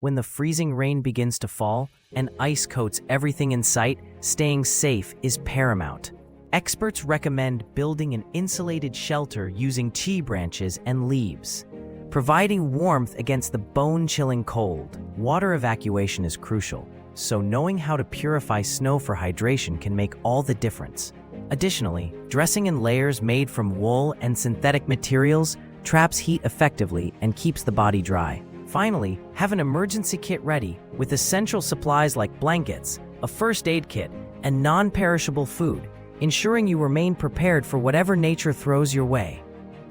When the freezing rain begins to fall and ice coats everything in sight, staying safe is paramount. Experts recommend building an insulated shelter using tree branches and leaves, providing warmth against the bone-chilling cold. Water evacuation is crucial, so knowing how to purify snow for hydration can make all the difference. Additionally, dressing in layers made from wool and synthetic materials traps heat effectively and keeps the body dry. Finally, have an emergency kit ready with essential supplies like blankets, a first aid kit, and non-perishable food, ensuring you remain prepared for whatever nature throws your way.